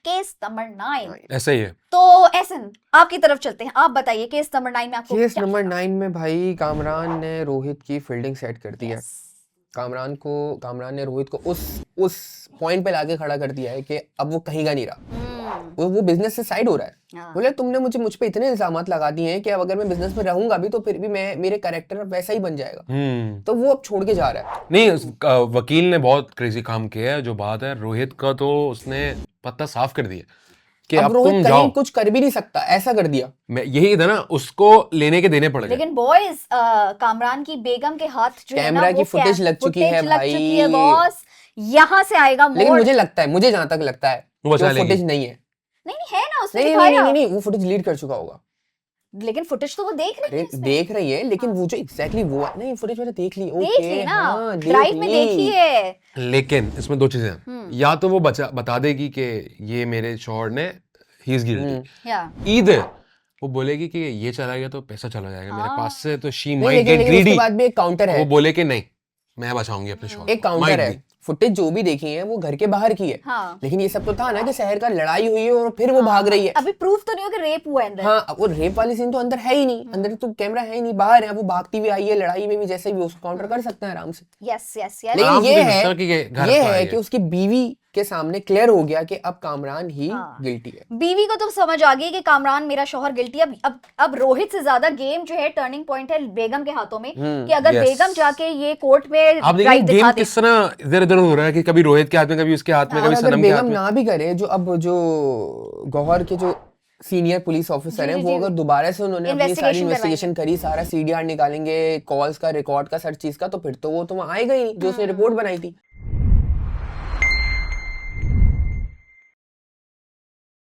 Case number 9। ऐसा ही है। तो एहसन आपकी तरफ चलते हैं, आप बताइए केस नंबर 9 में आपको केस नंबर 9 में भाई कामरान ने रोहित की फील्डिंग सेट कर दी है। कामरान ने रोहित को उस पॉइंट पे लाके खड़ा कर दिया है कि अब वो कहीं का नहीं रहा, वो बिजनेस से साइड हो रहा है। बोले तुमने मुझ पे इतने इल्जामात लगा दिए हैं कि अब अगर मैं बिजनेस में रहूंगा भी तो फिर भी मेरे कैरेक्टर वैसा ही बन जाएगा, तो वो अब छोड़ के जा रहा है। नहीं, वकील ने बहुत क्रेजी काम किया है। जो बात है रोहित का, तो उसने पत्ता साफ कर दिया कि अब रोहित तुम कहीं जाओ, कुछ कर भी नहीं सकता, ऐसा कर दिया। मैं यही था ना, उसको लेने के देने पड़ गए। लेकिन बॉयज कामरान की बेगम के हाथ जो है ना, कैमरा की फुटेज लग चुकी है भाई, बॉस। यहाँ से आएगा मोड़। लेकिन मुझे जहां तक लगता है वो फुटेज नहीं है। नहीं है ना, उसने नहीं, वो फुटेज डिलीट कर चुका होगा। लेकिन फुटेज तो वो देख रही है लेकिन वो जो एग्जैक्टली वो नहीं, फुटेज मैंने देख ली, देख ली ना, ड्राइव में देखी है। लेकिन इसमें दो चीजें हैं, या तो वो बता देगी कि ये मेरे शौहर ने ही इज गिल्टी, ईदर वो बोलेगी कि ये चला गया तो पैसा चला जाएगा मेरे पास से, तो शी माइट गेट ग्रीडी। उसके बाद भी एक काउंटर है, वो बोले कि नहीं मैं बचाऊंगी अपने शौहर। एक काउंटर है, फुटेज जो भी देखी है वो घर के बाहर की है। लेकिन ये सब तो था ना कि शहर का लड़ाई हुई है और फिर वो भाग रही है। अभी प्रूफ तो नहीं हो कि रेप हुआ है अंदर। हाँ, वो रेप वाली सीन तो अंदर है ही नहीं, अंदर तो कैमरा है ही नहीं, बाहर है। वो भागती हुई आई है, लड़ाई में भी जैसे भी उसको काउंटर कर सकते हैं आराम से। यस। लेकिन ये है कि उसकी बीवी के सामने क्लियर हो गया कि अब कामरान ही गिल्टी है। बीवी को तो समझ आ गई कि कामरान मेरा शौहर गिल्टी है। अब रोहित से ज्यादा गेम जो है, टर्निंग पॉइंट है बेगम के हाथों में, कि अगर बेगम जाके ये कोर्ट में आप देखिए गेम किस तरह इधर-उधर हो रहा है कि कभी रोहित के हाथ में, कभी उसके हाथ में, कभी सनम के हाथ में। बेगम ना भी करे, जो गौहर के जो सीनियर पुलिस ऑफिसर हैं, वो अगर दोबारा से उन्होंने अपनी सारी इन्वेस्टिगेशन करी, सारा सीडीआर निकालेंगे, कॉल्स का, रिकॉर्ड का, हर चीज का, तो फिर तो वो तो आएगा ही जो उसने रिपोर्ट बनाई थी।